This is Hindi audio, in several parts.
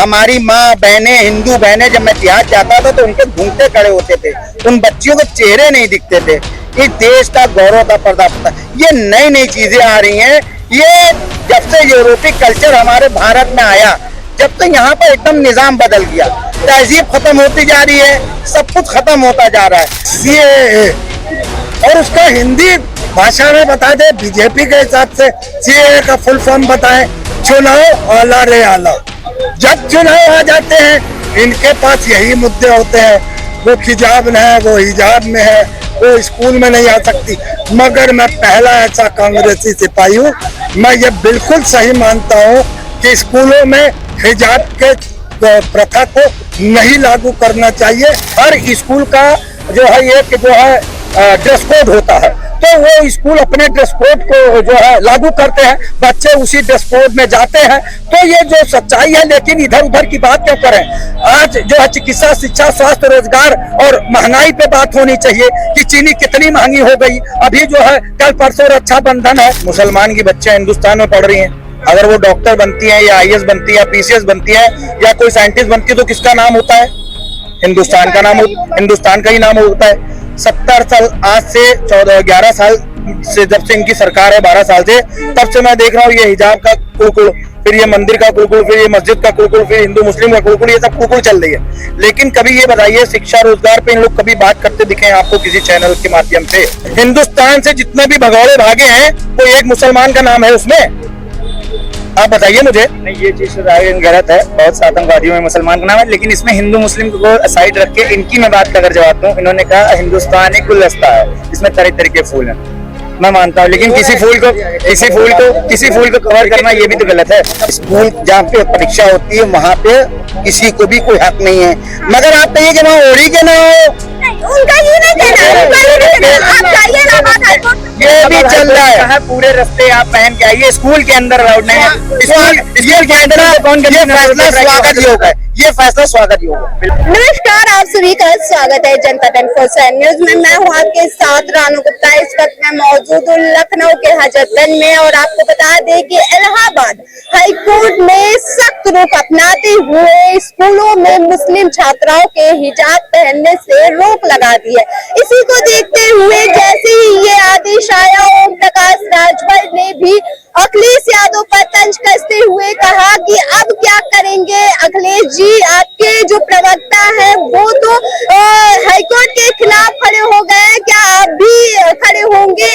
हमारी माँ बहनें, हिंदू बहनें, जब मैं जिहाद जाता था तो उनके घूंघटे खड़े होते थे, उन बच्चियों को चेहरे नहीं दिखते थे। इस देश का गौरव का पर्दा था। ये नई नई चीजें आ रही हैं। ये जब से यूरोपीय कल्चर हमारे भारत में आया, जब तक यहाँ पर एकदम निजाम बदल गया, तहजीब खत्म होती जा रही है, सब कुछ खत्म होता जा रहा है। सीएए और उसका हिंदी भाषा में बता दे, बीजेपी के हिसाब से सीएए का फुल फॉर्म बताएं, चुनाव आला रे आला। जब चुनाव आ जाते हैं इनके पास यही मुद्दे होते हैं, वो हिजाब में है, वो हिजाब में है, वो स्कूल में नहीं आ सकती। मगर मैं पहला ऐसा कांग्रेसी सिपाही हूँ, मैं ये बिल्कुल सही मानता हूँ कि स्कूलों में हिजाब के प्रथा को नहीं लागू करना चाहिए। हर स्कूल का जो है ये कि जो है ड्रेस कोड होता है, तो वो स्कूल अपने ड्रेस कोड को जो है लागू करते हैं, बच्चे उसी ड्रेस कोड में जाते हैं। तो ये जो सच्चाई है, लेकिन इधर उधर की बात क्यों करें। आज जो है चिकित्सा, शिक्षा, स्वास्थ्य, रोजगार और महंगाई पे बात होनी चाहिए कि चीनी कितनी महंगी हो गई। अभी जो है कल परसों रक्षाबंधन है, मुसलमान की बच्चे हिंदुस्तान में पढ़ रही हैं। अगर वो डॉक्टर बनती है या आईएएस बनती है या पीसीएस बनती है या कोई साइंटिस्ट बनती है तो किसका नाम होता है? हिंदुस्तान का नाम, हिंदुस्तान का ही नाम होता है। 70 साल, आज से 11 साल से जब से इनकी सरकार है, 12 साल से, तब से मैं देख रहा हूँ ये हिजाब का कुलकुल, फिर ये मंदिर का कुलकुल, फिर ये मस्जिद का कुलकुल, फिर हिंदू मुस्लिम का कुलकुल, ये सब कुलकुल चल रही है। लेकिन कभी ये बताइए शिक्षा रोजगार पे इन लोग कभी बात करते दिखे आपको किसी चैनल के माध्यम से? हिंदुस्तान से जितने भी भगौड़े भागे हैं वो एक मुसलमान का नाम है उसमें, आप बताइए मुझे। नहीं, ये चीज गलत है। बहुत से आतंकवादियों में मुसलमान का नाम है, लेकिन इसमें हिंदू मुस्लिम को साइड रख के इनकी मैं बात अगर जवाब दूं, इन्होंने कहा हिंदुस्तान एक गुलदस्ता है, इसमें तरह तरह के फूल हैं। मैं मानता हूँ, लेकिन किसी फूल को कवर करना ये भी तो गलत है। स्कूल जहाँ पे परीक्षा होती है वहाँ पे किसी को भी कोई हक नहीं है, मगर आप कहिए कि वहाँ ओढ़ी के ना हो, उनका ये नहीं कहना, आप जाइए ना, ये भी चल रहा है। पूरे रास्ते आप पहन के आइए, स्कूल के अंदर अलाउड नहीं है। स्कूल के अंदर कौन? ये फैसला स्वागत योग है, ये फैसला स्वागत योग है। नमस्कार, आप सभी का स्वागत है जनता 24/7 न्यूज में। मैं हूँ आपके साथ रानू गुप्ता। इस वक्त मैं मौजूद हूँ लखनऊ के हजरतगंज में और आपको बता दें कि इलाहाबाद हाईकोर्ट ने सख्त रुख अपनाते हुए स्कूलों में मुस्लिम छात्राओं के हिजाब पहनने से रोक लगा दी है। इसी को देखते हुए जैसे ही ये आदेश आया, ओम प्रकाश राजभर ने भी अखिलेश यादव पर तंज कसते हुए कहा कि अब क्या करेंगे अखिलेश जी, आपके जो प्रवक्ता है वो तो हाईकोर्ट के खिलाफ खड़े हो गए, क्या आप भी खड़े होंगे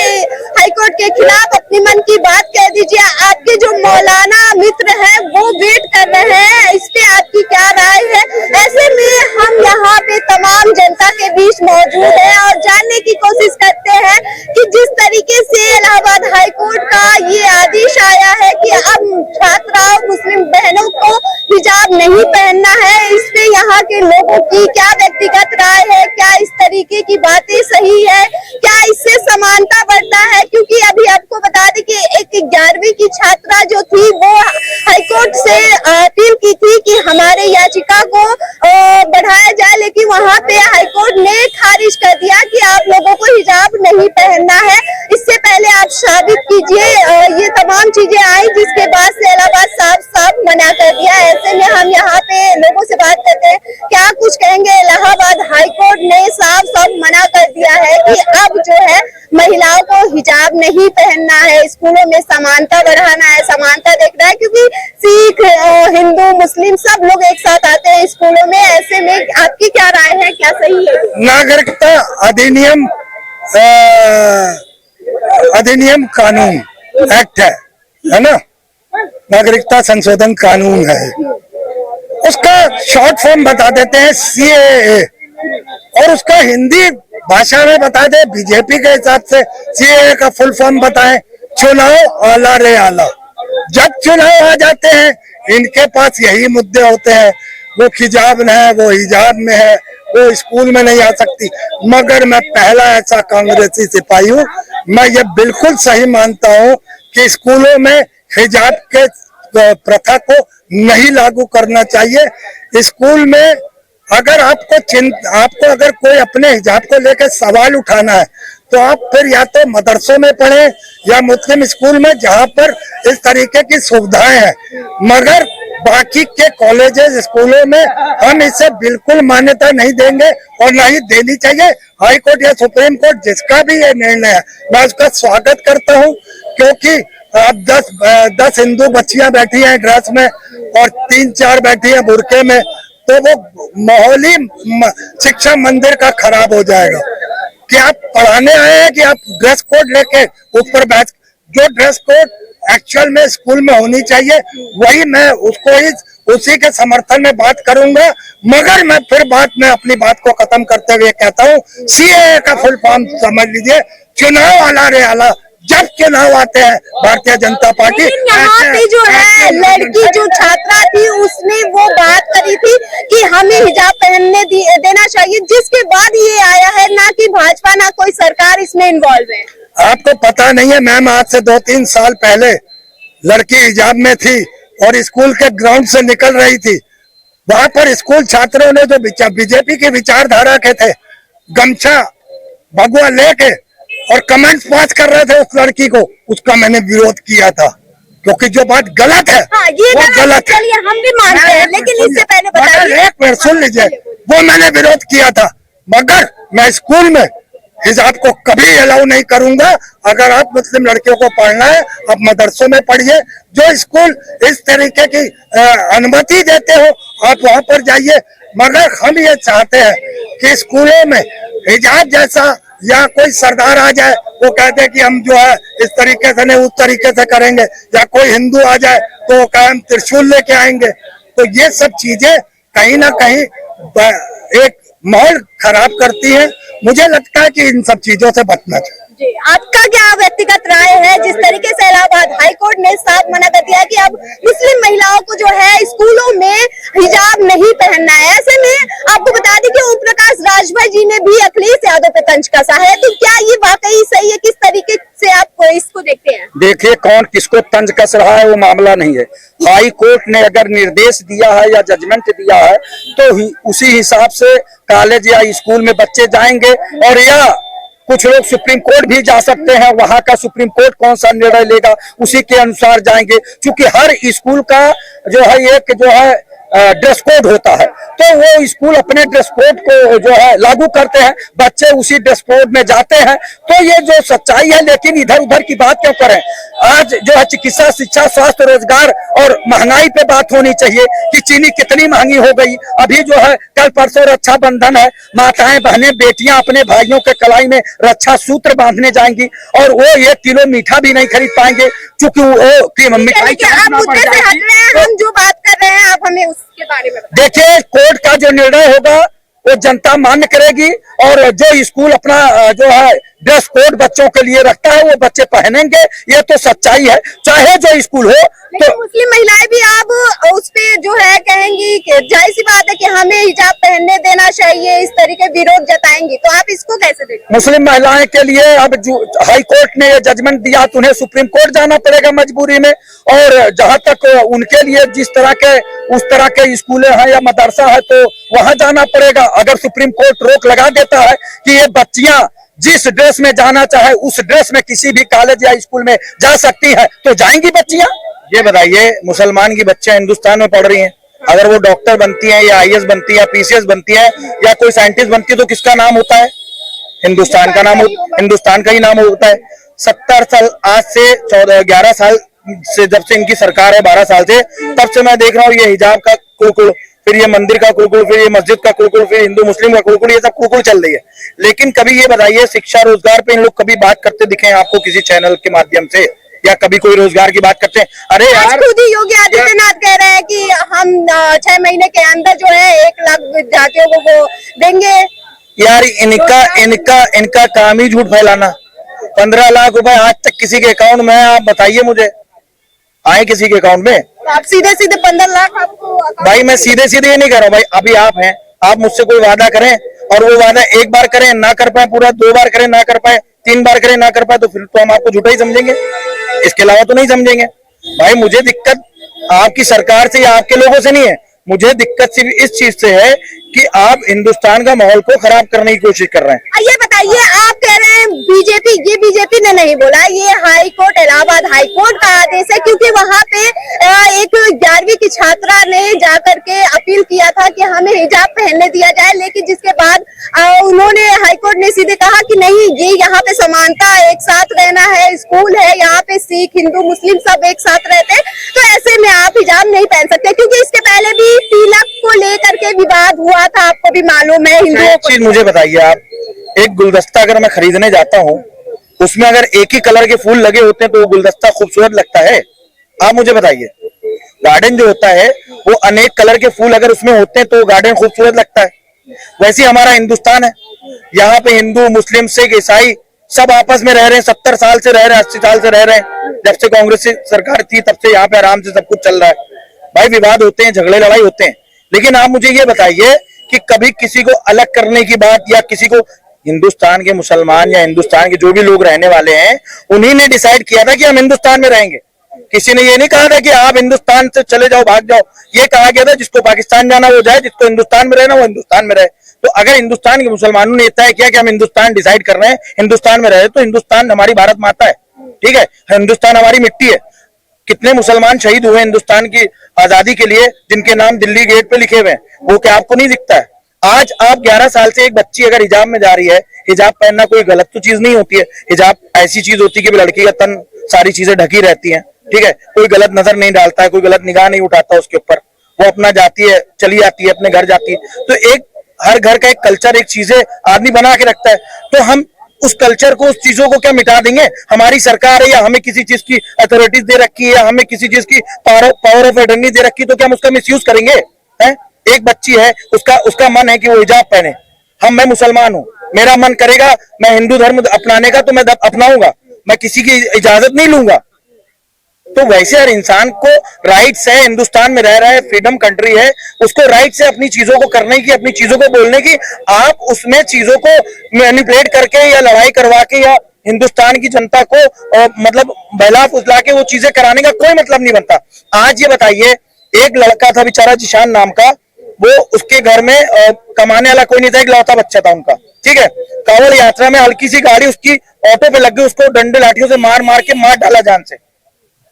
हाईकोर्ट के खिलाफ? अपनी मन की बात कह दीजिए। आपके जो मौलाना मित्र हैं वो वेट कर रहे हैं, इस पे आपकी क्या राय है? ऐसे में हम यहाँ पे तमाम जनता के बीच मौजूद हैं और जानने की कोशिश करते हैं कि जिस तरीके से इलाहाबाद हाईकोर्ट का ये आदेश आया है कि अब छात्राओं, मुस्लिम बहनों को हिजाब नहीं पहनना है, इस पे यहाँ के लोगों की क्या व्यक्तिगत राय है? क्या इस तरीके की बातें सही है? क्या इससे समानता बढ़ता है? क्योंकि अभी आपको बता दें कि एक 11वीं की छात्रा जो थी वो हाईकोर्ट से अपील की थी कि हमारे याचिका को बढ़ाया जाए, लेकिन वहाँ पे हाईकोर्ट ने खारिज कर दिया कि आप लोगों को हिजाब नहीं पहनना है। इससे पहले आप साबित कीजिए। ये तमाम चीजें आई जिसके बाद से इलाहाबाद साफ मना कर दिया। ऐसे में हम यहाँ पे लोगों से बात करते हैं, क्या कुछ कहेंगे? इलाहाबाद हाईकोर्ट ने साफ मना कर दिया है कि अब जो है महिलाओं को हिजाब नहीं पहनना है, स्कूलों में समानता बढ़ाना है, समानता देखना है, क्योंकि सिख, हिंदू, मुस्लिम सब लोग एक साथ आते हैं स्कूलों में। ऐसे में आपकी क्या राय है, क्या सही है? नागरिकता अधिनियम कानून एक्ट है ना, नागरिकता संशोधन कानून है, उसका शॉर्ट फॉर्म बता देते हैं सीएए और उसका हिंदी भाषा में बता दे, बीजेपी के हिसाब से सीएए का फुल फॉर्म बताएं, चुनाव आला रे आला। जब चुनाव आ जाते हैं इनके पास यही मुद्दे होते हैं, वो हिजाब में है, वो हिजाब में है, वो स्कूल में नहीं आ सकती। मगर मैं पहला ऐसा कांग्रेसी सिपाही हूँ, मैं ये बिल्कुल सही मानता हूँ कि स्कूलों में हिजाब के प्रथा को नहीं लागू करना चाहिए। स्कूल में अगर आपको अगर कोई अपने हिजाब को लेकर सवाल उठाना है तो आप फिर या तो मदरसों में पढ़ें या मुस्लिम स्कूल में, जहाँ पर इस तरीके की सुविधाएं हैं। मगर बाकी के कॉलेजेस स्कूलों में हम इसे बिल्कुल मान्यता नहीं देंगे और ना ही देनी चाहिए। हाई कोर्ट या सुप्रीम कोर्ट जिसका भी ये निर्णय है मैं उसका स्वागत करता हूँ, क्योंकि अब 10 हिंदू बच्चियां बैठी हैं ड्रेस में और 3-4 बैठी हैं बुर्के में, तो वो माहौल ही शिक्षा मंदिर का खराब हो जाएगा। कि आप पढ़ाने आए हैं कि आप ड्रेस कोड लेके ऊपर बैठ, जो ड्रेस कोड एक्चुअल में स्कूल में होनी चाहिए वही मैं उसको ही उसी के समर्थन में बात करूंगा। मगर मैं फिर अपनी बात को खत्म करते हुए कहता हूँ, सीएए का फुल फॉर्म समझ लीजिए, चुनाव आला रे आला। जब चुनाव आते हैं भारतीय जनता पार्टी, यहाँ पे जो है लड़की जो छात्रा थी उसने वो बात करी थी कि हमें हिजाब पहनने देना चाहिए, जिसके बाद ये आया है ना कि भाजपा ना कोई सरकार इसमें इन्वॉल्व है। आपको पता नहीं है मैम, आज से 2-3 साल पहले लड़की हिजाब में थी और स्कूल के ग्राउंड से निकल रही थी, वहां पर स्कूल छात्रों ने जो बीजेपी की विचारधारा के थे गमछा भगवा लेके और कमेंट्स पास कर रहे थे उस लड़की को, उसका मैंने विरोध किया था, क्योंकि जो बात गलत है ये वो गलत है। चलिए हम भी मानते हैं, लेकिन इससे पहले बताइए। एक मिनट सुन लीजिए, वो मैंने विरोध किया था, मगर मैं स्कूल में हिजाब को कभी अलाउ नहीं करूंगा। अगर आप मुस्लिम लड़कियों को पढ़ना है आप मदरसों में पढ़िए, जो स्कूल इस तरीके की अनुमति देते हो आप वहां पर जाइए। मगर हम ये चाहते हैं कि स्कूलों में हिजाब जैसा या कोई सरदार आ जाए वो कहते हैं कि हम जो है इस तरीके से नहीं उस तरीके से करेंगे, या कोई हिंदू आ जाए तो वो कहे हम त्रिशूल लेके आएंगे, तो ये सब चीजें कहीं ना कहीं एक माहौल खराब करती है। मुझे लगता है कि इन सब चीजों से बचना चाहिए। जी, आपका क्या व्यक्तिगत राय है? जिस तरीके से इलाहाबाद हाई कोर्ट ने साफ मना कर दिया कि अब मुस्लिम महिलाओं को जो है स्कूलों में हिजाब नहीं पहनना है, ऐसे में आपको बता दें कि ओम प्रकाश राजभर जी ने भी अखिलेश यादव पे तंज कसा है, तो क्या ये वाकई सही है? किस तरीके से आप इसको देखते हैं? देखिए, कौन किसको तंज कस रहा है वो मामला नहीं है। हाई कोर्ट ने अगर निर्देश दिया है या जजमेंट दिया है तो उसी हिसाब से कॉलेज या स्कूल में बच्चे जाएंगे, और या कुछ लोग सुप्रीम कोर्ट भी जा सकते हैं। वहां का सुप्रीम कोर्ट कौन सा निर्णय लेगा उसी के अनुसार जाएंगे, क्योंकि हर स्कूल का जो है एक जो है ड्रेस कोड होता है, तो वो स्कूल अपने ड्रेस कोड को जो है लागू करते हैं, बच्चे उसी ड्रेस कोड में जाते हैं। तो ये जो सच्चाई है, लेकिन इधर उधर की बात क्यों करें? आज जो है चिकित्सा, शिक्षा, स्वास्थ्य, रोजगार और महंगाई पे बात होनी चाहिए कि चीनी कितनी महंगी हो गई। अभी जो है कल परसों रक्षाबंधन है, माताएं बहनें बेटियां अपने भाइयों के कलाई में रक्षा सूत्र बांधने जाएंगी और वो 1 किलो मीठा भी नहीं खरीद पाएंगे, क्योंकि वो मिठाई आप मुद्दे से हट रहे हैं, हम जो बात कर रहे हैं आप हमें उसके बारे में बताइए। देखिए, कोर्ट का जो निर्णय होगा वो जनता मान्य करेगी, और जो स्कूल अपना जो है ड्रेस कोड बच्चों के लिए रखता है वो बच्चे पहनेंगे, ये तो सच्चाई है, चाहे जो स्कूल हो। तो मुस्लिम महिलाएं भी आप उस पे जो है कहेंगी कि जाहिर सी बात है कि हमें हिजाब पहनने देना चाहिए, इस तरीके विरोध जताएंगी, तो आप इसको कैसे देखते? मुस्लिम महिलाएं के लिए अब जो हाई कोर्ट ने ये जजमेंट दिया तो उन्हें सुप्रीम कोर्ट जाना पड़ेगा मजबूरी में, और जहां तक उनके लिए जिस तरह के उस तरह के स्कूलें हैं या मदरसा है तो वहां जाना पड़ेगा। अगर सुप्रीम कोर्ट रोक लगा देता है कि ये बच्चियां जिस ड्रेस में जाना चाहे उस ड्रेस में किसी भी कॉलेज या स्कूल में जा सकती है, तो जाएंगी बच्चियां। ये बताइए, मुसलमान की बच्चियां हिंदुस्तान में पढ़ रही हैं, अगर वो डॉक्टर बनती हैं या IAS बनती है या PCS बनती है या कोई साइंटिस्ट बनती है तो किसका नाम होता है? हिंदुस्तान का नाम, हिंदुस्तान का ही नाम होता है। 70 साल, आज से 11 साल से जब से इनकी सरकार है, 12 साल से, तब से मैं देख रहा हूँ ये हिजाब का कुलकुल, फिर ये मंदिर का कुलकुल, फिर ये मस्जिद का कुलकुल, फिर हिंदू मुस्लिम का कुलकुल, ये सब कुलकुल चल रही है। लेकिन कभी ये बताइए, शिक्षा रोजगार पे इन लोग कभी बात करते दिखे हैं आपको किसी चैनल के माध्यम से, या कभी कोई रोजगार की बात करते हैं? अरे यार, खुद ही योगी आदित्यनाथ कह रहे हैं कि हम 6 महीने के अंदर जो है 1 लाख विद्यार्थियों को वो देंगे। यार इनका काम ही झूठ फैलाना। 15 लाख रुपए आज तक किसी के अकाउंट में, आप बताइए मुझे, आए किसी के अकाउंट में? आप सीधे 15 लाख आपको? भाई मैं सीधे ये नहीं कर रहा हूँ भाई, अभी आप हैं, आप मुझसे कोई वादा करें और वो वादा एक बार करें ना कर पाए, पूरा 2 बार करें ना कर पाए, 3 बार करें ना कर पाए, तो फिर तो हम आपको झूठा ही समझेंगे, इसके अलावा तो नहीं समझेंगे। भाई मुझे दिक्कत आपकी सरकार से या आपके लोगों से नहीं है, मुझे दिक्कत सिर्फ इस चीज से है कि आप हिंदुस्तान का माहौल को खराब करने की कोशिश कर रहे हैं। ये बताइए, आप कह रहे हैं बीजेपी, ये बीजेपी ने नहीं बोला, ये high court, Allahabad high court का आदेश है, क्योंकि वहां पे एक 11वीं की छात्रा ने जाकर के अपील किया था कि हमें हिजाब पहनने दिया जाए, लेकिन जिसके बाद उन्होंने हाई कोर्ट ने सीधे कहा कि नहीं, ये यहाँ पे समानता, एक साथ रहना है, स्कूल है, यहाँ पे सिख हिंदू मुस्लिम सब एक साथ रहते हैं, तो ऐसे में आप हिजाब नहीं पहन सकते, क्योंकि इसके पहले भी तिलक को लेकर के विवाद हुआ था, आपको भी मालूम है। हिंदुओं एक चीज मुझे बताइए, आप एक गुलदस्ता अगर मैं खरीदने जाता हूँ, उसमें अगर एक ही कलर के फूल लगे होते हैं तो वो गुलदस्ता खूबसूरत लगता है? आप मुझे बताइए। गार्डन जो होता है वो अनेक कलर के फूल अगर उसमें होते हैं तो वो गार्डन खूबसूरत लगता है। वैसे हमारा हिंदुस्तान है, यहाँ पे हिंदू मुस्लिम सिख ईसाई सब आपस में रह रहे हैं, 70 साल से रह रहे हैं, 80 साल से रह रहे हैं। जब से कांग्रेस की सरकार थी तब से यहाँ पे आराम से सब कुछ चल रहा है। भाई विवाद होते हैं, झगड़े लड़ाई होते हैं, लेकिन आप मुझे ये बताइए कि कभी किसी को अलग करने की बात, या किसी को, हिंदुस्तान के मुसलमान या हिंदुस्तान के जो भी लोग रहने वाले हैं उन्हीं ने डिसाइड किया था कि हम हिंदुस्तान में रहेंगे। किसी ने ये नहीं कहा था कि आप हिंदुस्तान से चले जाओ, भाग जाओ। ये कहा गया था जिसको पाकिस्तान जाना वो जाए, जिसको हिंदुस्तान में रहना वो हिंदुस्तान में रहे। तो अगर हिंदुस्तान के मुसलमानों ने तय किया कि हम हिंदुस्तान डिसाइड कर रहे हैं, हिंदुस्तान में रहे, तो हिंदुस्तान हमारी भारत माता है, ठीक है, हिंदुस्तान हमारी मिट्टी है। कितने मुसलमान शहीद हुए हिंदुस्तान की आजादी के लिए, जिनके नाम दिल्ली गेट पे लिखे हुए हैं, वो क्या आपको नहीं दिखता है? आज आप 11 साल से एक बच्ची अगर हिजाब में जा रही है, हिजाब पहनना कोई गलत तो चीज नहीं होती है। हिजाब ऐसी चीज होती है कि लड़की का तन सारी चीजें ढकी रहती हैं, ठीक है, कोई गलत नजर नहीं डालता है, कोई गलत निगाह नहीं उठाता उसके ऊपर, वो अपना जाती है, चली जाती है, अपने घर जाती है। तो एक हर घर का एक कल्चर, एक चीजें आदमी बना के रखता है। तो हम उस कल्चर को, उस चीजों को क्या मिटा देंगे? हमारी सरकार है या हमें किसी चीज की अथॉरिटीज दे रखी है, या हमें किसी चीज की पावर ऑफ अटर्नी दे रखी है, तो क्या हम उसका मिसयूज करेंगे? हैं? एक बच्ची है, उसका मन है कि वो हिजाब पहने। मैं मुसलमान हूं, मेरा मन करेगा मैं हिंदू धर्म अपनाने का तो मैं अपनाऊंगा, मैं किसी की इजाजत नहीं लूंगा। तो वैसे हर इंसान को राइट्स है, हिंदुस्तान में रह रहा है, फ्रीडम कंट्री है, उसको राइट्स है अपनी चीजों को करने की, अपनी चीजों को बोलने की। आप उसमें चीजों को मैनिपुलेट करके या लड़ाई करवा के या हिंदुस्तान की जनता को मतलब बहला फुसला के वो चीजें कराने का कोई मतलब नहीं बनता। आज ये बताइए, एक लड़का था बेचारा जिशान नाम का, वो उसके घर में कमाने वाला कोई नहीं था, एक लौता बच्चा था उनका, ठीक है। कांवड़ यात्रा में हल्की सी गाड़ी उसकी ऑटो पे लग गई, उसको डंडे लाठियों से मार मार के मार डाला जान से।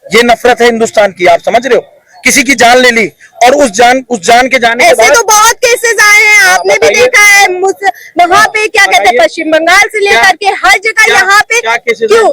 ये नफरत है हिंदुस्तान की, आप समझ रहे हो? किसी की जान ले ली, और उस जान के जाने के ऐसे बाद तो बहुत केसेस आए हैं, आपने भी देखा है। वहाँ पे क्या कहते हैं, पश्चिम बंगाल से लेकर के हर जगह यहाँ पे क्यों,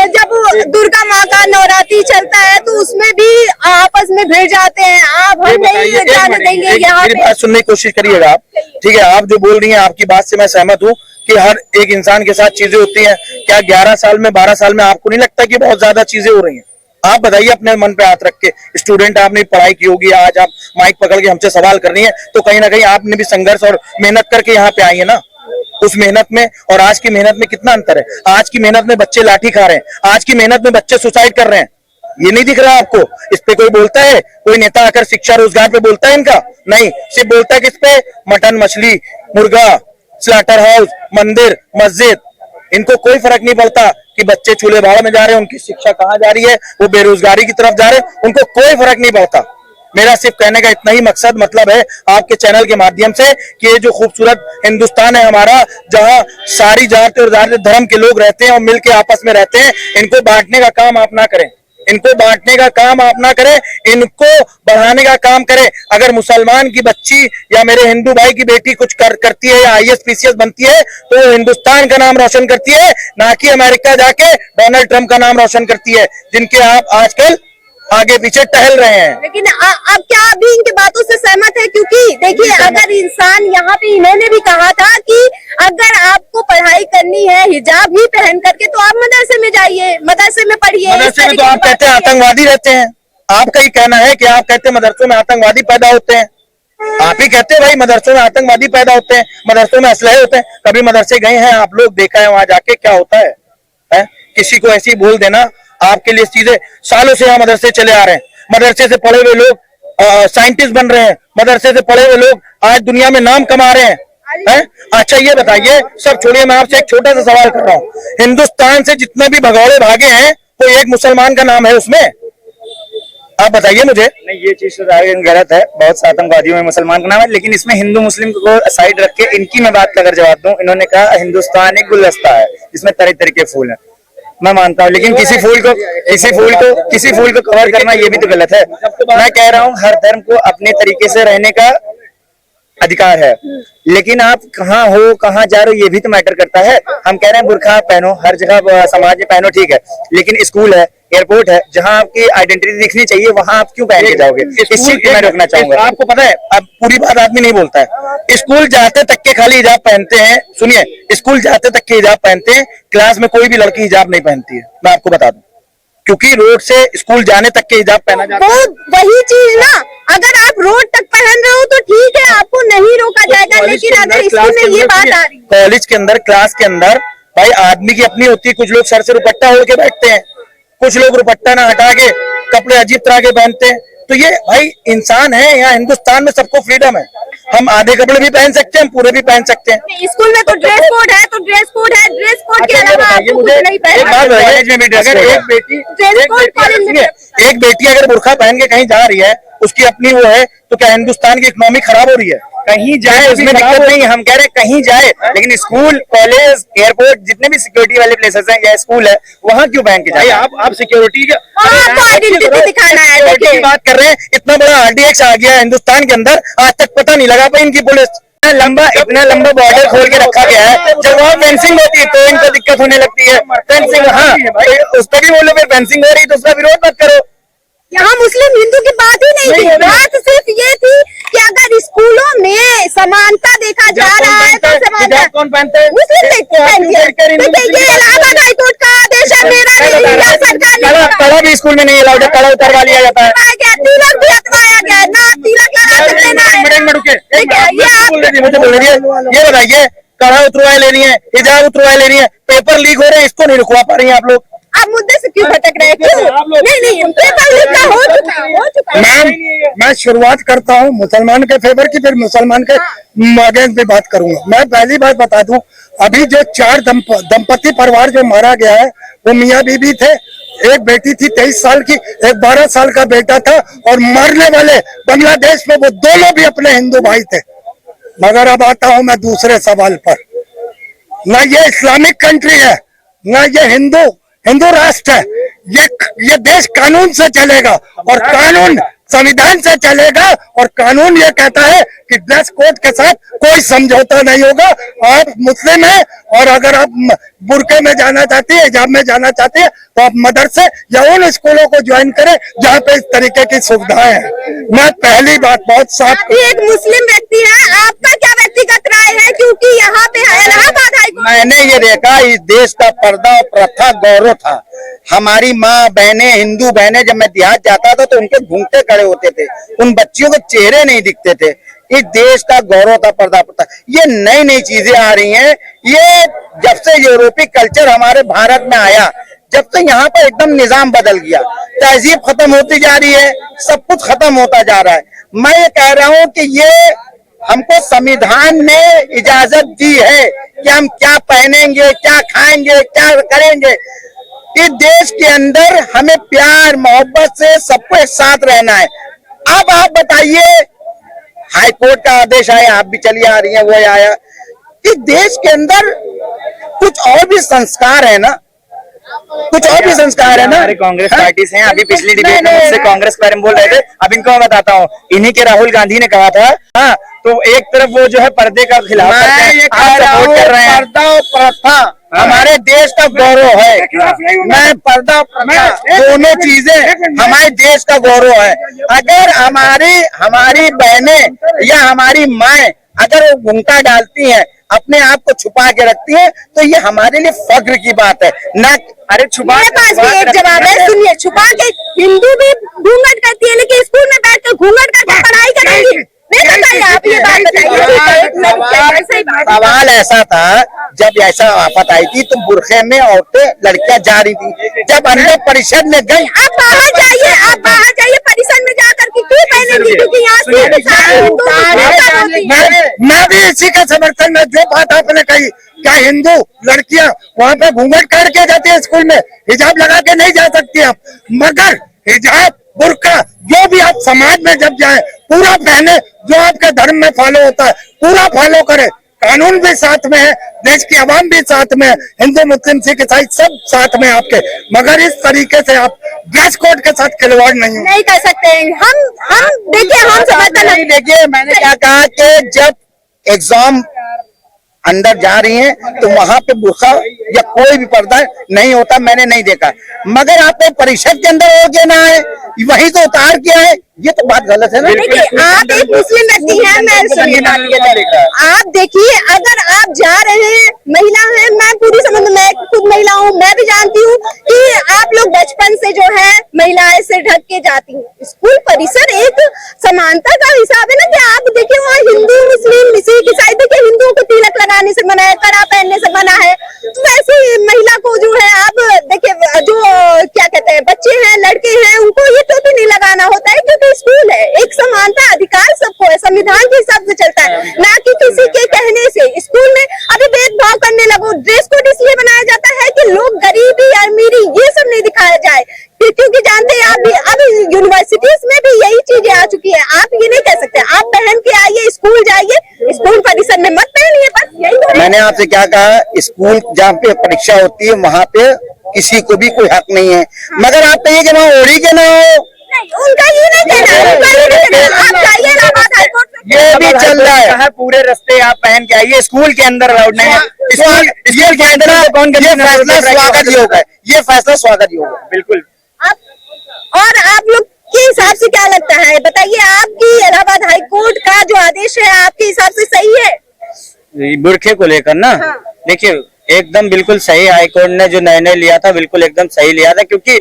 जब दुर्गा माँ का नवरात्रि चलता है तो उसमें भी आपस में भिड़ जाते हैं। आप हम नहीं जाने देंगे यहाँ मेरी पे। बात सुनने की कोशिश करिएगा आप, ठीक है। आप जो बोल रही हैं आपकी बात से मैं सहमत हूँ कि हर एक इंसान के साथ चीजें होती हैं। क्या 11 साल में 12 साल में आपको नहीं लगता कि बहुत ज्यादा चीजें हो रही हैं? आप बताइए अपने मन पे हाथ रख के, स्टूडेंट आपने पढ़ाई की होगी, आज आप माइक पकड़ के हमसे सवाल कर रही हैं, तो कहीं ना कहीं आपने भी संघर्ष और मेहनत करके यहाँ पे आई है ना। उस मेहनत में और आज की मेहनत में कितना अंतर है? आज की मेहनत में बच्चे लाठी खा रहे हैं, आज की मेहनत में बच्चे सुसाइड कर रहे हैं, ये नहीं दिख रहा आपको? इस पे कोई बोलता है? कोई नेता आकर शिक्षा रोजगार पे बोलता है इनका? नहीं, सिर्फ बोलता है किस पे? मटन, मछली, मुर्गा, स्लाटर हाउस, मंदिर, मस्जिद। इनको कोई फर्क नहीं पड़ता कि बच्चे चूल्हे भाड़ में जा रहे हैं, उनकी शिक्षा कहाँ जा रही है, वो बेरोजगारी की तरफ जा रहे हैं, उनको कोई फर्क नहीं पड़ता। मेरा सिर्फ कहने का इतना ही मकसद मतलब है आपके चैनल के माध्यम से कि ये जो खूबसूरत हिंदुस्तान है हमारा, जहाँ सारी जाति और धर्म के लोग रहते हैं और मिलके आपस में रहते हैं, इनको बांटने का काम आप ना करें, इनको बांटने का काम आप ना करें, इनको बढ़ाने का काम करें। अगर मुसलमान की बच्ची या मेरे हिंदू भाई की बेटी कुछ करती है या IAS PCS बनती है तो वो हिंदुस्तान का नाम रोशन करती है, ना कि अमेरिका जाके डोनाल्ड ट्रंप का नाम रोशन करती है, जिनके आप आजकल आगे पीछे टहल रहे हैं। लेकिन अब क्या अभी इनकी बातों से सहमत है? क्योंकि देखिए, अगर इंसान यहाँ पे, इन्होंने भी कहा था कि अगर आपको पढ़ाई करनी है हिजाब ही पहन करके तो आप मदरसे में जाइए, मदरसे में पढ़िए। मदरसे में तो आप कहते हैं आतंकवादी रहते हैं, आपका ही कहना है कि आप कहते हैं मदरसों में आतंकवादी पैदा होते हैं। आप ही कहते हैं भाई मदरसों में आतंकवादी पैदा होते हैं, मदरसों में असलहे होते हैं। कभी मदरसे गए हैं आप लोग? देखा है वहां जाके क्या होता है? किसी को ऐसी बोल देना आपके लिए सीधे। सालों से यहाँ मदरसे चले आ रहे हैं, मदरसे से पढ़े हुए लोग साइंटिस्ट बन रहे हैं, मदरसे से पढ़े हुए लोग आज दुनिया में नाम कमा रहे हैं। अच्छा ये बताइए, सब छोड़िए, मैं आपसे एक छोटा सा सवाल कर रहा हूँ, हिंदुस्तान से जितने भी भगौड़े भागे हैं कोई एक मुसलमान का नाम है उसमें? आप बताइए मुझे। नहीं, ये चीज तो गलत है, बहुत से आतंकवादियों में मुसलमान का नाम है, लेकिन इसमें हिंदू मुस्लिम को साइड रख के इनकी मैं बात अगर जवाब दूं, इन्होंने कहा हिंदुस्तान एक गुलदस्ता है जिसमें तरह तरह के फूल हैं। मैं मानता हूँ, लेकिन किसी फूल को कवर करना ये भी तो गलत है। मैं कह रहा हूँ हर धर्म को अपने तरीके से रहने का अधिकार है, लेकिन आप कहाँ हो, कहाँ जा रहे हो, ये भी तो मैटर करता है। हम कह रहे हैं बुर्का पहनो, हर जगह समाज में पहनो, ठीक है, लेकिन स्कूल है, एयरपोर्ट है, जहाँ आपकी आइडेंटिटी दिखनी चाहिए, वहाँ आप क्यों पहन के जाओगे? इस चीज को मैं रोकना चाहूंगा। आपको पता है, अब पूरी बात आदमी नहीं बोलता है। स्कूल जाते तक के खाली हिजाब पहनते हैं। सुनिए, स्कूल जाते तक के हिजाब पहनते हैं, क्लास में कोई भी लड़की हिजाब नहीं पहनती है, मैं आपको बता दूं, क्योंकि रोड से स्कूल जाने तक के हिजाब पहना जाता है। वही चीज ना, अगर आप रोड तक पहन रहे हो तो ठीक है, आपको नहीं रोका जाएगा, लेकिन अगर स्कूल में ये बात आ रही है, कॉलेज के अंदर, क्लास के अंदर, भाई आदमी की अपनी होती है। कुछ लोग सर से दुपट्टा ओढ़ के बैठते हैं, कुछ लोग दुपट्टा ना हटा के कपड़े अजीब तरह के पहनते हैं। तो ये भाई इंसान है, यहाँ हिंदुस्तान में सबको फ्रीडम है। हम आधे कपड़े भी पहन सकते हैं, हम पूरे भी पहन सकते हैं। स्कूल में तो ड्रेस कोड है, तो ड्रेस कोड है, ड्रेस कोड के अलावा आपको कुछ नहीं पहनना। एक बेटी अगर बुर्का पहन के कहीं जा रही है, उसकी अपनी वो है, तो क्या हिंदुस्तान की इकोनॉमी खराब हो रही है? कहीं जाए उसमें दिक्कत नहीं है, हम कह रहे हैं कहीं जाए, लेकिन स्कूल, कॉलेज, एयरपोर्ट, जितने भी सिक्योरिटी वाले प्लेसेस हैं या स्कूल है, वहाँ क्यों पहन के जाए? आप सिक्योरिटी आइडेंटिटी दिखाना है, सिक्योरिटी की बात कर रहे हैं। इतना बड़ा RDX आ गया हिंदुस्तान के अंदर, आज तक पता नहीं लगा पाई इनकी पुलिस। इतना लंबा बॉर्डर खोल के रखा गया है, जब वहाँ फेंसिंग होती है तो इनको दिक्कत होने लगती है। फेंसिंग, हाँ, उस पर भी बोलो, फिर फेंसिंग हो रही तो उसका विरोध मत करो। यहाँ मुस्लिम हिंदू की बात ही नहीं थी, बात सिर्फ ये थी कि अगर स्कूलों में समानता देखा जा रहा है तो समानता कौन पहनता है? मुस्लिम ये इलाहाबाद हाईकोर्ट का आदेश है, मेरा नहीं, या सरकार ने कड़ा भी स्कूल में नहीं अलाउड है, कड़ा उतरवा लिया जाता है। तिलक भी हटवाया गया है, ना तिलक लगा सकते ना। मुझे बोल रही है, ये बताइए, कड़ा उतरवाए ले रही है, हिजाब उतरवाए ले रही है, पेपर लीक हो रहे हैं, इसको नहीं रुकवा पा रही है आप लोग। आप मुद्दे से क्यों भटक रहे हैं? क्यों? नहीं, पेपर लीक का हो चुका है। मैम, मैं शुरुआत करता हूँ मुसलमान के फेवर की, फिर मुसलमान के अगेंस्ट भी बात करूंगा। मैं पहली बात बता दूं, अभी जो 4 दंपति परिवार जो मारा गया है, वो मियाँ बीबी थे। एक बेटी थी 23 साल की, एक 12 साल का बेटा था, और मरने वाले बांग्लादेश में वो दोनों भी अपने हिंदू भाई थे। मगर अब आता हूं मैं दूसरे सवाल पर। ना ये इस्लामिक कंट्री है, ना ये हिंदू राष्ट्र है। ये देश कानून से चलेगा, और कानून संविधान से चलेगा, और कानून ये कहता है कि ड्रेस कोड के साथ कोई समझौता नहीं होगा। आप मुस्लिम हैं, और अगर आप बुर्के में जाना चाहती है, हिजाब में जाना चाहती है, तो आप मदरसे या उन स्कूलों को ज्वाइन करें जहाँ पे इस तरीके की सुविधाएं हैं। मैं पहली बात बहुत साफ, आप एक मुस्लिम व्यक्ति है, आपका क्या व्यक्तिगत राय है? क्योंकि यहाँ पे इलाहाबाद हाईकोर्ट, मैंने ये देखा, इस देश का पर्दा और प्रथा गौरव था। हमारी माँ बहनें, हिंदू बहनें, जब मैं देहात जाता था तो उनके घूंघटे खड़े होते थे, उन बच्चियों के चेहरे नहीं दिखते थे। इस देश का गौरव था, पर्दा प्रथा। ये नई नई चीजें आ रही हैं। ये जब से यूरोपीय कल्चर हमारे भारत में आया, जब से यहाँ पर एकदम निजाम बदल गया, तहजीब खत्म होती जा रही है, सब कुछ खत्म होता जा रहा है। मैं ये कह रहा हूँ कि ये हमको संविधान ने इजाजत दी है कि हम क्या पहनेंगे, क्या खाएंगे, क्या करेंगे। इस देश के अंदर हमें प्यार मोहब्बत से सबको एक साथ रहना है। अब आप बताइए, हाई कोर्ट का आदेश आया, आप भी चली आ रही हैं, वो आया। इस देश के अंदर कुछ और भी संस्कार है ना, कुछ और भी संस्कार है ना। हमारे कांग्रेस पार्टी से हैं, अभी पिछली डिबेट में मुझसे कांग्रेस के बारे में बोल रहे थे, अब इनको मैं बताता हूँ। इन्हीं के राहुल गांधी ने कहा था, हाँ, तो एक तरफ वो जो है पर्दे का खिलाफ मैं ये कह रहा हूँ, पर्दा और प्रथा हमारे देश का गौरव है। मैं पर्दा प्रथा दोनों चीजें हमारे देश का गौरव है। अगर हमारी बहनें या हमारी माएं अगर वो घूंघटा डालती हैं, अपने आप को छुपा के रखती हैं, तो ये हमारे लिए फख्र की बात है ना। अरे छुपा, मेरे पास भी एक जवाब है, सुनिए। छुपा के हिंदू भी घूंघट करती है, लेकिन स्कूल में बैठ कर घूंघट करके पढ़ाई करेंगी? आप ये बात बताइए। सवाल ऐसा था, जब ऐसा आफत आई थी तो बुरखे में औरतें, लड़कियां जा रही थी। जब अंदर परिषद में गई, आप बाहर जाइए परिषद में जाकर के क्यों पहनेंगी? क्योंकि यहाँ मैं भी इसी के समर्थन में, जो बात आपने कही, क्या हिंदू लड़कियां वहाँ पे घूंघट करके जाती है स्कूल में, हिजाब लगा के नहीं जा सकती आप। मगर हिजाब, बुर्का, जो भी आप समाज में जब जाए पूरा पहने, जो आपके धर्म में फॉलो होता है पूरा फॉलो करे। कानून भी साथ में है, देश की आवाम भी साथ में है, हिंदू मुस्लिम सिख ईसाई सब साथ में आपके, मगर इस तरीके से आप ड्रेस कोड के साथ खिलवाड़ नहीं कर सकते हैं। हम देखिए, हम समर्थन नहीं, देखिए मैंने क्या कहा कि जब एग्जाम अंदर जा रही हैं तो वहां पे बुर्का या कोई भी पर्दा नहीं होता, मैंने नहीं देखा। मगर आपने परिषद के अंदर हो गया ना है, वही तो उतार किया है, ये तो बात गलत है ना। देखिए, आप एक मुस्लिम व्यक्ति हैं, मैं सुनिए आप देखिए, अगर आप जा रहे हैं, महिला हैं, मैं पूरी समझ, मैं खुद महिला हूँ, मैं भी जानती हूँ कि आप लोग बचपन से जो है महिलाएं से ढक के जाती हैं। स्कूल परिसर एक समानता का हिसाब है ना, कि आप देखिए वहाँ हिंदू मुस्लिम सिख ईसाई, देखिए हिंदुओं को तिलक लगाने से मना है, कड़ा पहनने से मना है, तो वैसे महिला को जो है आप देखिए, जो क्या कहते हैं बच्चे हैं, लड़के हैं, उनको ये टोपी नहीं लगाना होता है, क्योंकि स्कूल है। एक समानता अधिकार सबको है, संविधान के हिसाब से चलता है, ना कि किसी के कहने से। स्कूल में अभी भेदभाव करने लगो, ड्रेस कोड इसलिए बनाया जाता है कि लोग गरीबी अमीरी ये सब नहीं दिखाया जाए, क्योंकि जानते हैं आप भी, अब यूनिवर्सिटीज में भी यही चीजें आ चुकी है। आप ये नहीं कह सकते, आप पहन के आइए, स्कूल जाइए, स्कूल परिसर में मत पहनिए, बस यही तो। मैंने आपसे क्या कहा, स्कूल जहाँ पे परीक्षा होती है वहां पे किसी को भी कोई हक नहीं है, मगर आप कहिए कि वहाँ ओढ़ी के ना हो, उनका ये नहीं कहना है, उनका ये नहीं कहना है। आप जाइए इलाहाबाद हाईकोर्ट में, ये भी चल रहा है। पूरे रास्ते आप पहन के आइए, स्कूल के अंदर अलाउड नहीं है। स्कूल के अंदर ये फैसला स्वागत योग्य है, ये फैसला स्वागत योग्य है, बिल्कुल। और आप लोग के हिसाब से क्या लगता है, बताइए, आपकी इलाहाबाद हाईकोर्ट का जो आदेश है आपके हिसाब से सही है? बुरखे को लेकर ना, देखिए एकदम बिल्कुल सही, हाईकोर्ट ने जो निर्णय लिया था बिल्कुल एकदम सही लिया था, क्योंकि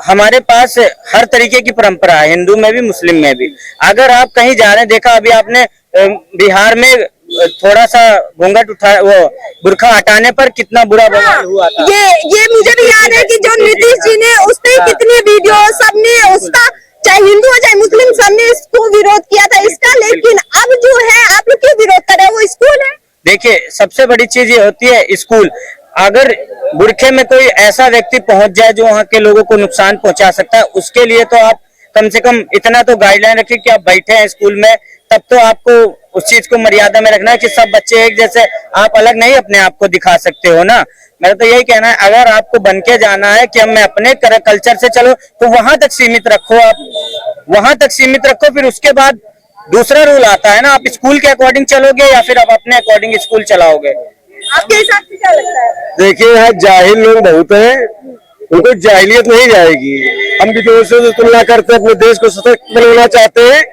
हमारे पास हर तरीके की परंपरा है, हिंदू में भी मुस्लिम में भी। अगर आप कहीं जा रहे हैं, देखा अभी आपने बिहार में थोड़ा सा घूंघट उठा, वो बुरखा हटाने पर कितना बुरा बवाल हुआ था। ये मुझे भी याद है कि जो नीतीश जी ने, उसने कितनी वीडियो, सबने उसका, चाहे हिंदू हो चाहे मुस्लिम, सबने इसको विरोध किया था इसका। लेकिन अब जो है आप लोग क्यों विरोध कर रहे हैं, वो स्कूल है। देखिए सबसे बड़ी चीज ये होती है स्कूल, अगर बुरखे में कोई ऐसा व्यक्ति पहुंच जाए जो वहाँ के लोगों को नुकसान पहुंचा सकता है, उसके लिए तो आप कम से कम इतना तो गाइडलाइन रखिए कि आप बैठे हैं स्कूल में, तब तो आपको उस चीज को मर्यादा में रखना है कि सब बच्चे एक जैसे, आप अलग नहीं अपने आप को दिखा सकते हो ना। मेरा तो यही कहना है, अगर आपको बन के जाना है कि हम अपने कल्चर से चलो, तो वहां तक सीमित रखो, आप वहां तक सीमित रखो, फिर उसके बाद दूसरा रूल आता है ना, आप स्कूल के अकॉर्डिंग चलोगे या फिर आप अपने अकॉर्डिंग स्कूल चलाओगे। आपके हिसाब से क्या लगता है? देखिए यहाँ जाहिल लोग बहुत हैं, उनको जाहिलियत नहीं जाएगी। हम विदेशों से तुलना करते हैं, अपने देश को सशक्त बनाना चाहते हैं,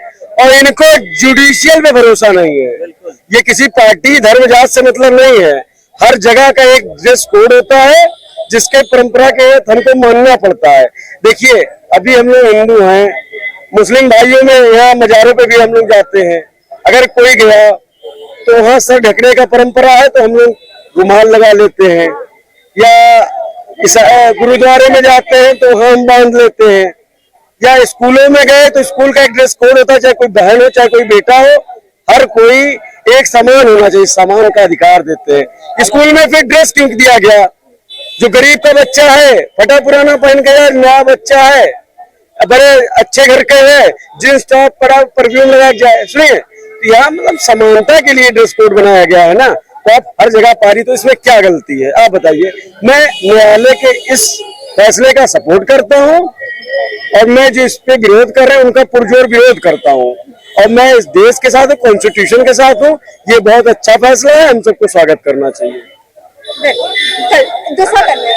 और इनको जुडिशियल में भरोसा नहीं है। ये किसी पार्टी धर्म जात से मतलब नहीं है, हर जगह का एक ड्रेस कोड होता है जिसके परंपरा के हमको मानना पड़ता है। देखिए अभी हम लोग हिंदू हैं, मुस्लिम भाइयों में यहाँ मजारों पे भी हम लोग जाते हैं, अगर कोई गया तो वहाँ सर ढकने का परंपरा है तो हम लोग रुमाल लगा लेते हैं, या गुरुद्वारे में जाते हैं तो हम बांध लेते हैं, या स्कूलों में गए तो स्कूल का एक ड्रेस कोड होता है, चाहे कोई बहन हो चाहे कोई बेटा हो, हर कोई एक समान होना चाहिए, समान का अधिकार देते हैं। स्कूल में फिर ड्रेस क्यों दिया गया? जो गरीब का बच्चा है फटा पुराना पहन के, नया बच्चा है बड़े अच्छे घर के है, जींस टॉप पर परफ्यूम लगा जाए, सुनिए यहाँ मतलब समानता के लिए ड्रेस कोड बनाया गया है ना, तो आप हर जगह पारी, तो इसमें क्या गलती है आप बताइए। मैं न्यायालय के इस फैसले का सपोर्ट करता हूँ, और मैं जो इस पे विरोध कर रहे हैं उनका पुरजोर विरोध करता हूँ, और मैं इस देश के साथ, कॉन्स्टिट्यूशन के साथ हूँ। ये बहुत अच्छा फैसला है, हम सबको स्वागत करना चाहिए। दूसरा करने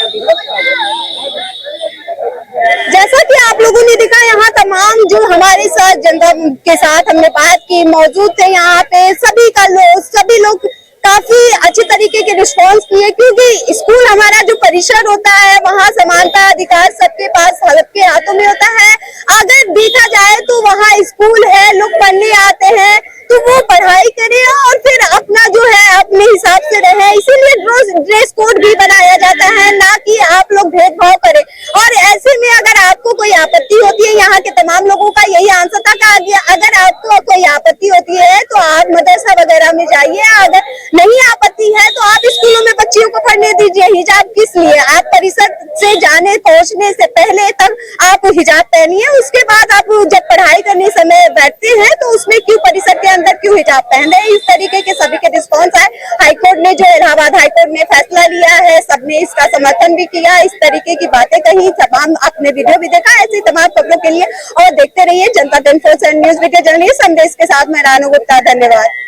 जैसा कि आप लोगों ने देखा, यहाँ तमाम जो हमारे साथ जनता के साथ हमने बात की, मौजूद थे यहाँ पे सभी लोग काफी अच्छे तरीके के रिस्पांस किए, क्योंकि स्कूल हमारा जो परिसर होता है वहाँ समानता अधिकार सबके पास, सबके हाथों में होता है। अगर देखा जाए तो वहाँ स्कूल है, लोग पढ़ने आते हैं, तो वो पढ़ाई करें और फिर अपना जो है अपने हिसाब से रहे, इसीलिए ड्रेस कोड भी बनाया जाता है, ना कि आप लोग भेदभाव करें। और ऐसे में अगर आपको कोई आपत्ति होती है, यहाँ के तमाम लोगों का यही आंसर था कि अगर आपको कोई आपत्ति होती है तो आप मदरसा वगैरह में जाइए, अगर नहीं आपत्ति है तो आप स्कूलों में बच्चियों को पढ़ने दीजिए। हिजाब किस लिए? आप परिषद से जाने पहुंचने से पहले तक आप हिजाब पहनिए, उसके बाद आप जब पढ़ाई करने समय बैठते हैं तो उसमें क्यों परिषद के अंदर क्यों हिजाब पहन रहे हैं? इस तरीके के सभी के रिस्पॉन्स आए। हाईकोर्ट ने जो इलाहाबाद हाईकोर्ट ने फैसला लिया है, सबने इसका समर्थन भी किया। इस तरीके की बातें कही, तमाम आपने वीडियो भी देखा। ऐसी तमाम खबरों के लिए और देखते रहिए जनता 24/7 न्यूज। वीडियो जर्नलिस्ट संदेश के साथ मैं रानू गुप्ता, धन्यवाद।